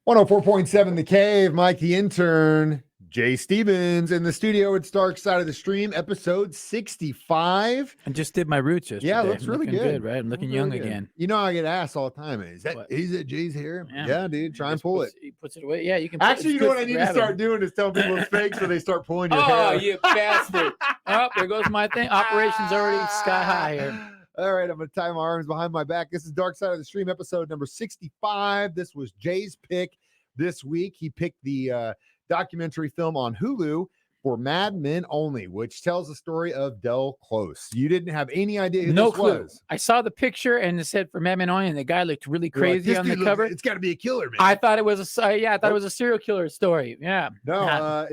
104.7 The Cave, Mike the Intern, Jay Stevens in the studio. It's Dark Side of the Stream, episode 65. I just did my roots yesterday. Yeah, it looks really good. Right? I'm looking young again. You know, I get asked all the time, is that Jay's hair? Yeah, dude, try and pull it. He puts it away. Yeah, you can. Actually, you know what I need to start doing is tell people it's fake so they start pulling your hair. Oh, you bastard. Oh, there goes my thing. Operation's already sky high here. All right, I'm going to tie my arms behind my back. This is Dark Side of the Stream, episode number 65. This was Jay's pick this week. He picked the documentary film on Hulu for Madmen Only, which tells the story of Del Close. You didn't have any idea who this was. I saw the picture and it said for Madmen Only, and the guy looked really crazy on the cover. It's got to be a killer, man. I thought it was it was a serial killer story. Yeah. No,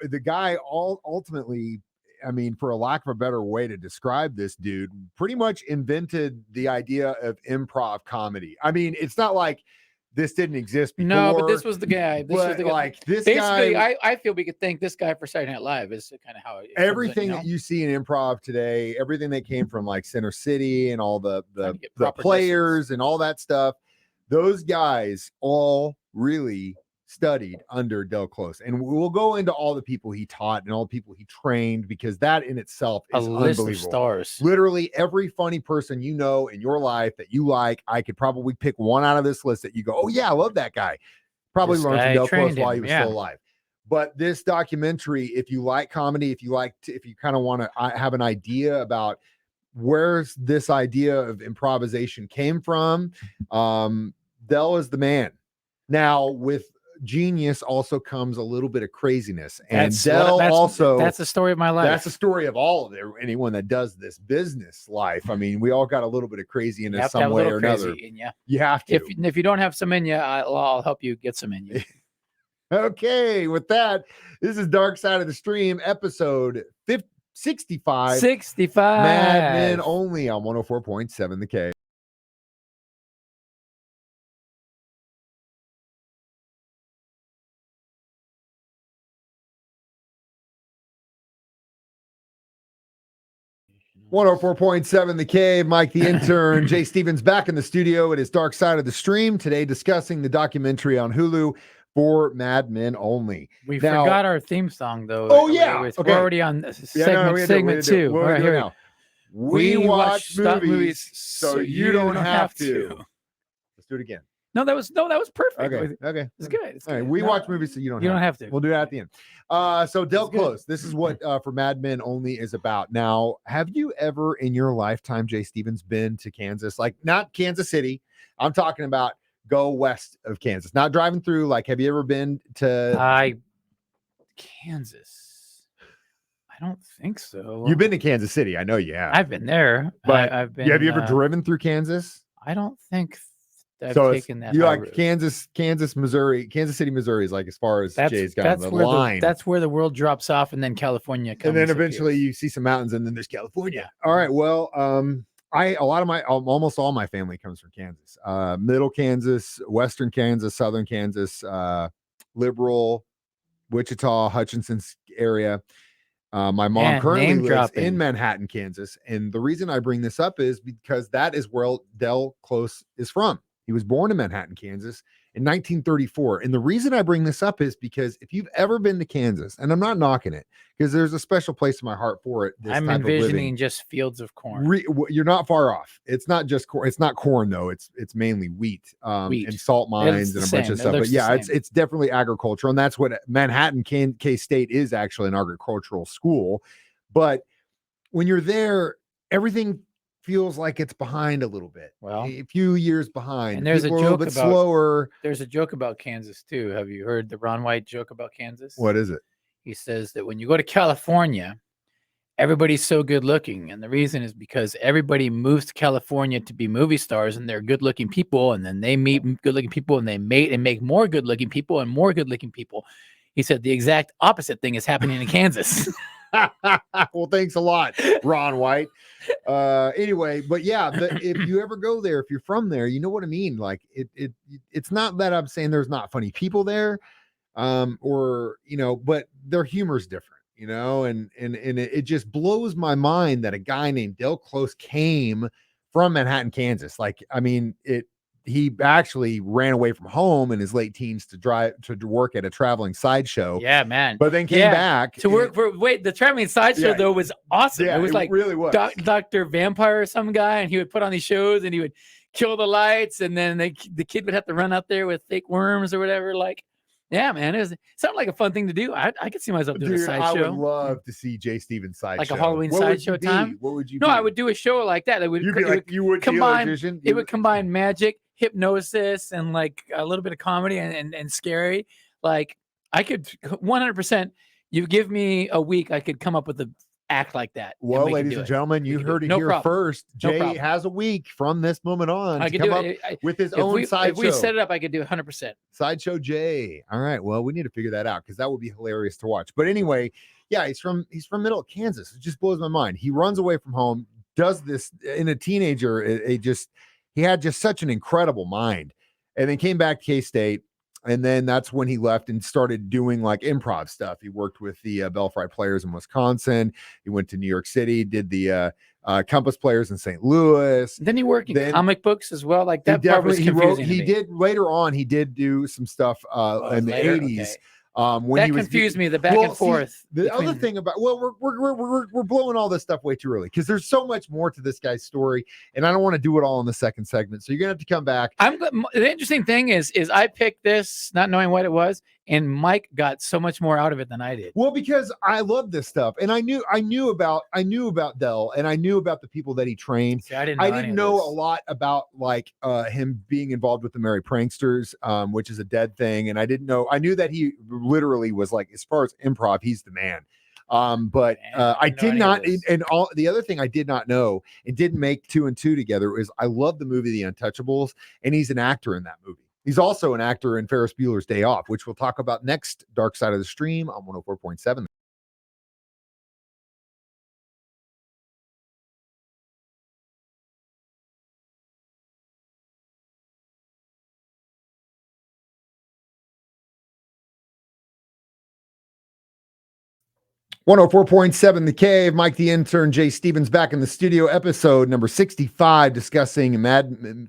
the guy ultimately, I mean, for a lack of a better way to describe this dude, pretty much invented the idea of improv comedy. I mean, it's not like this didn't exist before. No, but this was the guy. Basically, I feel we could thank this guy for Saturday Night Live. Is kind of how everything that you see in improv today, everything that came from like Center City and all the players and all that stuff, those guys all really studied under Del Close, and we'll go into all the people he taught and all the people he trained, because that in itself is list unbelievable. Of stars. Literally every funny person you know in your life that you like, I could probably pick one out of this list that you go, oh yeah, I love that guy. Probably learned from Del Close while he was still alive. But this documentary, if you like comedy, if you kind of want to have an idea about where this idea of improvisation came from, Del is the man. Now with genius also comes a little bit of craziness, and that's the story of my life. That's the story of all of anyone that does this business life. I mean, we all got a little bit of crazy in us some way or another. You have to. If you don't have some in you, I'll help you get some in you. Okay, with that, this is Dark Side of the Stream, episode 65. 65. Madmen Only on 104.7 The K. .7 The Cave, Mike the Intern, Jay Stevens back in the studio. It is Dark Side of the Stream today, discussing the documentary on Hulu for Madmen Only. We forgot our theme song, though. Oh yeah, we're already on segment 2. All right, here now. We watch movies so you don't have to. Let's do it again. No, that was perfect. Okay. It's good. All right, we watch movies so you don't have to. We'll do that at the end. So Del Close, this is what for Madmen Only is about. Now, have you ever in your lifetime, Jay Stevens, been to Kansas? Like not Kansas City. I'm talking about go west of Kansas, not driving through. Like, have you ever been to Kansas? I don't think so. You've been to Kansas City. I know you have. I've been there, but I've been. Have you ever driven through Kansas? I don't think. I've taken that. You like route. Kansas, Missouri. Kansas City, Missouri is like as far as Jay's got the line. That's where the world drops off, and then California comes. And then eventually you see some mountains, and then there's California. All right. Well, almost all my family comes from Kansas. Middle Kansas, Western Kansas, Southern Kansas, Liberal, Wichita, Hutchinson's area. My mom currently lives in Manhattan, Kansas. And the reason I bring this up is because that is where Del Close is from. He was born in Manhattan, Kansas in 1934. And the reason I bring this up is because if you've ever been to Kansas, and I'm not knocking it, because there's a special place in my heart for it. I'm envisioning just fields of corn. You're not far off. It's not just corn. It's not corn though. It's mainly wheat, and salt mines and a bunch of stuff. But yeah, it's definitely agriculture, and that's what Manhattan K-State is actually, an agricultural school. But when you're there, everything feels like it's behind a little bit. Well, a few years behind. And there's a joke about slower. There's a joke about Kansas too. Have you heard the Ron White joke about Kansas? What is it? He says that when you go to California, everybody's so good looking, and the reason is because everybody moves to California to be movie stars, and they're good looking people, and then they meet good looking people, and they mate and make more good looking people and more good looking people. He said the exact opposite thing is happening in Kansas. Well, thanks a lot, Ron White. Anyway, but yeah, if you ever go there, if you're from there, you know what I mean. Like it's not that I'm saying there's not funny people there, or but their humor is different, and it just blows my mind that a guy named Del Close came from Manhattan, Kansas. Like, I mean, he actually ran away from home in his late teens to work at a traveling sideshow. Yeah, man. But then came back to work for. Wait, the traveling sideshow though was awesome. Yeah, it was like really was Dr. Vampire or some guy, and he would put on these shows and he would kill the lights, and then the kid would have to run out there with fake worms or whatever. Like, yeah, man, it sounded like a fun thing to do. I could see myself doing a sideshow. I would love to see Jay Stevens sideshow, like a Halloween sideshow time. What would you? No, I would do a show like that. It would combine. It would combine magic, hypnosis, and like a little bit of comedy and scary. Like I could 100%. You give me a week, I could come up with a act like that. Well, ladies and gentlemen, you heard it here first. Jay has a week from this moment on to come up with his own sideshow. If we set it up, I could do 100%. Sideshow Jay. All right. Well, we need to figure that out because that would be hilarious to watch. But anyway, yeah, he's from middle of Kansas. It just blows my mind. He runs away from home, does this in a teenager. He had just such an incredible mind, and then came back to K-State. And then that's when he left and started doing like improv stuff. He worked with the Belfry Players in Wisconsin. He went to New York City, did the Compass Players in St. Louis. Then he worked in comic books as well. Like that part was confusing. He did later on. He did do some stuff in the 80s. Okay. When that confused me, the back and forth. The other thing about we're blowing all this stuff way too early because there's so much more to this guy's story, and I don't want to do it all in the second segment. So you're gonna have to come back. The interesting thing is I picked this not knowing what it was, and Mike got so much more out of it than I did. Well, because I love this stuff, and I knew about Del, and I knew about the people that he trained. See, I didn't know a lot about like him being involved with the Merry Pranksters, which is a dead thing, and I knew that he literally was like, as far as improv, he's the man. But I did not, and all the other thing I did not know and didn't make 2 and 2 together is I love the movie The Untouchables, and he's an actor in that movie. He's also an actor in Ferris Bueller's Day Off, which we'll talk about next. Dark Side of the Stream on 104.7. 104.7 The Cave. Mike the Intern, Jay Stevens back in the studio. Episode number 65, discussing Madmen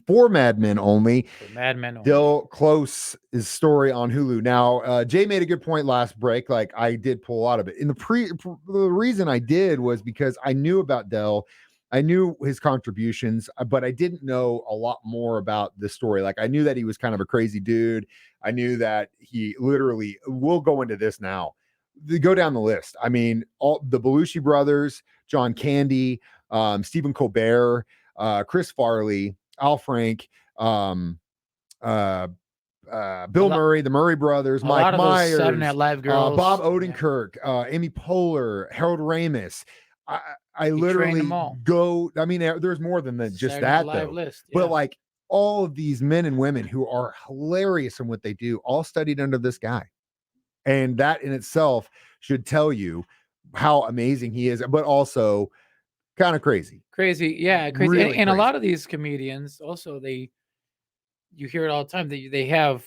only. For Madmen only. Del Close's story on Hulu. Now, Jay made a good point last break. Like I did pull a lot of it. The reason I did was because I knew about Del. I knew his contributions, but I didn't know a lot more about the story. Like I knew that he was kind of a crazy dude. I knew that he literally, we'll go into this now. Go down the list. I mean, all the Belushi brothers, John Candy, Stephen Colbert, Chris Farley, Al Frank, Bill Murray, the Murray brothers, Mike Myers, Saturday Night Live girls, Bob Odenkirk, Amy Poehler, Harold Ramis. I literally go. I mean, there's more than just Saturday that though. List, yeah. But like all of these men and women who are hilarious in what they do, all studied under this guy. And that in itself should tell you how amazing he is, but also kind of crazy. Yeah, crazy. Really and a lot of these comedians also, you hear it all the time. They have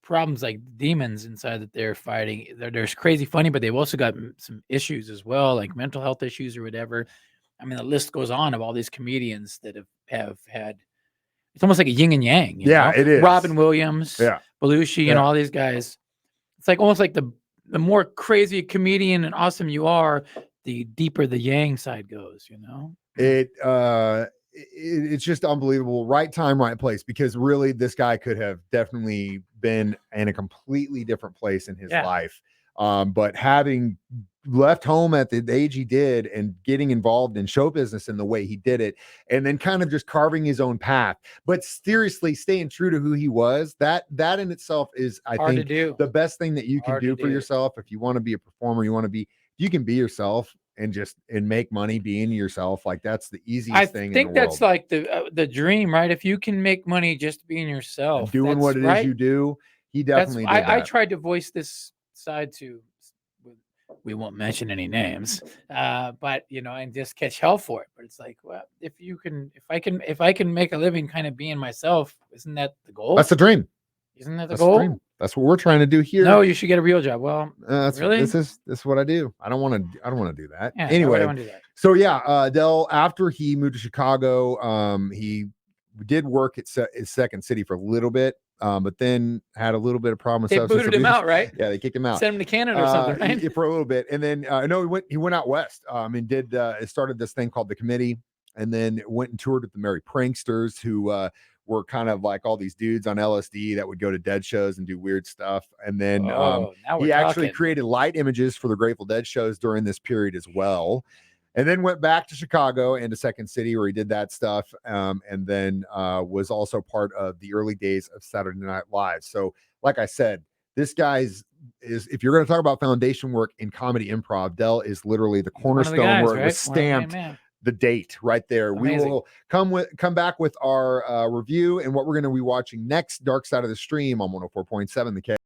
problems like demons inside that they're fighting. They're crazy funny, but they've also got some issues as well, like mental health issues or whatever. I mean, the list goes on of all these comedians that have had. It's almost like a yin and yang. You know? It is. Robin Williams, Belushi, and all these guys. It's like almost like the more crazy comedian and awesome you are, the deeper the yang side goes, you know? It's just unbelievable. Right time, right place, because really this guy could have definitely been in a completely different place in his life. But having left home at the age he did and getting involved in show business in the way he did it, and then kind of just carving his own path, but seriously staying true to who he was, that in itself is, I think, the best thing that you can do for yourself. If you want to be a performer, you can be yourself and make money being yourself. Like that's the easiest thing. I think that's like the dream, right? If you can make money just being yourself, doing what it is you do. He definitely did that. I tried to voice this side to, we won't mention any names, but and just catch hell for it. But it's like, well, if I can make a living kind of being myself, isn't that the goal? That's the dream. Isn't that the goal? That's what we're trying to do here. No, you should get a real job. Well, really, this is what I do. I don't want to do that. Yeah, anyway, I don't do that. So Del, after he moved to Chicago, he did work at Second City for a little bit, but then had a little bit of problem with they substance booted him abuse. out, right? Yeah, they kicked him out. Sent him to Canada or something, right? For a little bit, and then no, he went out west. And did started this thing called the Committee, and then went and toured with the Merry Pranksters, who were kind of like all these dudes on LSD that would go to Dead shows and do weird stuff. And then he actually created light images for the Grateful Dead shows during this period as well. And then went back to Chicago and to Second City, where he did that stuff. And then was also part of the early days of Saturday Night Live. So, like I said, this guy's if you're going to talk about foundation work in comedy improv, Del is literally the cornerstone where it was stamped. The date right there. Amazing. We will come back with our review and what we're going to be watching next. Dark Side of the Stream on 104.7 The K.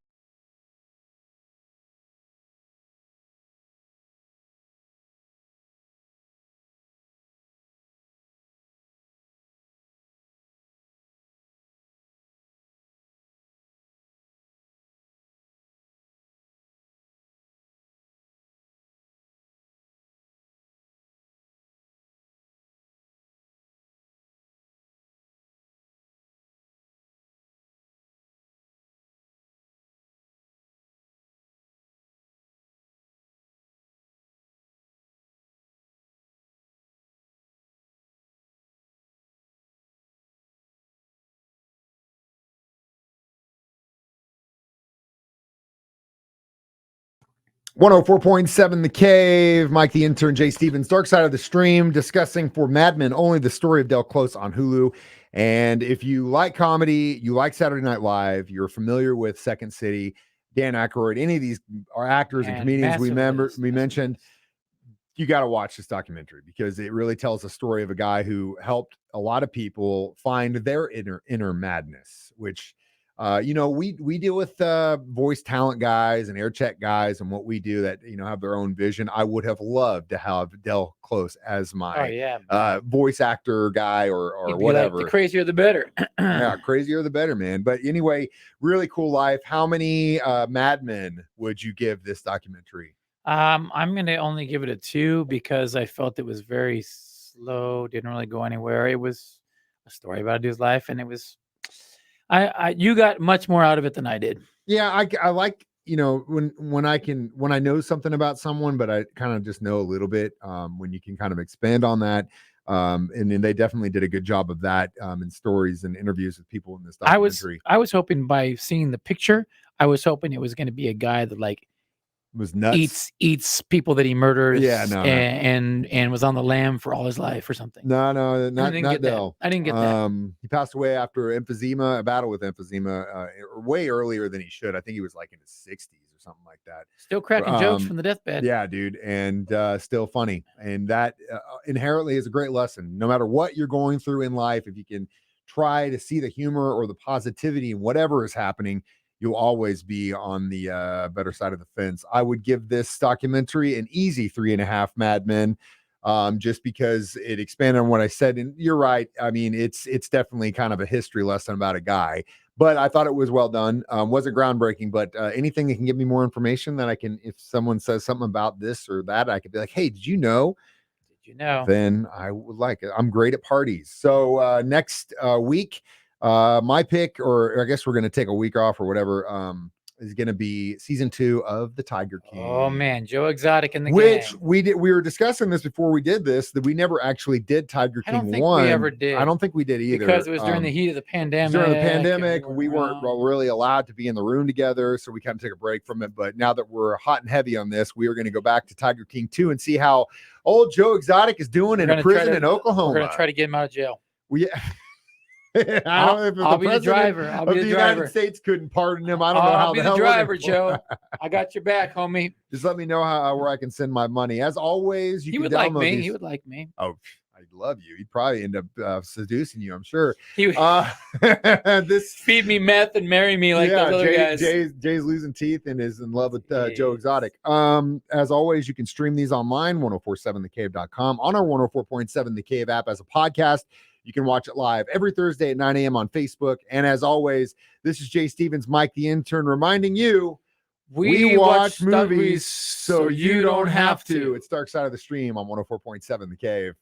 .7 The Cave, Mike the Intern, Jay Stevens, Dark Side of the Stream, discussing for Madmen only the story of Del Close on Hulu. And if you like comedy, you like Saturday Night Live, you're familiar with Second City, Dan Aykroyd, any of these are actors and comedians we mentioned, you got to watch this documentary because it really tells the story of a guy who helped a lot of people find their inner madness, which we deal with voice talent guys and air check guys and what we do that, have their own vision. I would have loved to have Del Close as my voice actor guy or whatever. Like the crazier, the better. Yeah, crazier, the better, man. But anyway, really cool life. How many Madmen would you give this documentary? I'm going to only give it a 2 because I felt it was very slow. Didn't really go anywhere. It was a story about a dude's life, and it was... you got much more out of it than I did. Yeah, I like, when I know something about someone, but I kind of just know a little bit, when you can kind of expand on that. And then they definitely did a good job of that in stories and interviews with people in this documentary. I was hoping by seeing the picture, I was hoping it was going to be a guy that was nuts, eats people that he murders, and was on the lam for all his life or something. No, not Del. I didn't get that. He passed away after emphysema, a battle with emphysema, way earlier than he should. I think he was like in his 60s or something like that. Still cracking jokes from the deathbed. Yeah, dude, and still funny. And that inherently is a great lesson. No matter what you're going through in life, if you can try to see the humor or the positivity in whatever is happening, you'll always be on the better side of the fence. I would give this documentary an easy 3.5 Madmen, just because it expanded on what I said. And you're right. I mean, it's definitely kind of a history lesson about a guy, but I thought it was well done. Wasn't groundbreaking, but anything that can give me more information that I can, if someone says something about this or that, I could be like, hey, did you know? Then I would like it. I'm great at parties. So next week, my pick, or I guess we're going to take a week off or whatever, is going to be season 2 of The Tiger King. Oh man, Joe Exotic in the which gang. We were discussing this before we did this, that we never actually did Tiger King 1. I don't think we ever did. I don't think we did either. Because it was during the heat of the pandemic. During the pandemic, we weren't really allowed to be in the room together, so we kind of took a break from it. But now that we're hot and heavy on this, we are going to go back to Tiger King 2 and see how old Joe Exotic is doing in a prison in Oklahoma. We're going to try to get him out of jail. I'll be the driver. I'll be the driver. United States couldn't pardon him. I don't know how the hell. I'll be the driver, Joe. I got your back, homie. Just let me know where I can send my money. As always, he would like me. He would like me. Oh, I love you. He'd probably end up seducing you, I'm sure. This feed me meth and marry me like those other guys. Jay's losing teeth and is in love with Joe Exotic. As always, you can stream these online, 1047thecave.com, on our 104.7 The Cave app as a podcast. You can watch it live every Thursday at 9 a.m. on Facebook. And as always, this is Jay Stevens, Mike the Intern, reminding you, we watch movies so you don't have to. It's Dark Side of the Stream on 104.7 The Cave.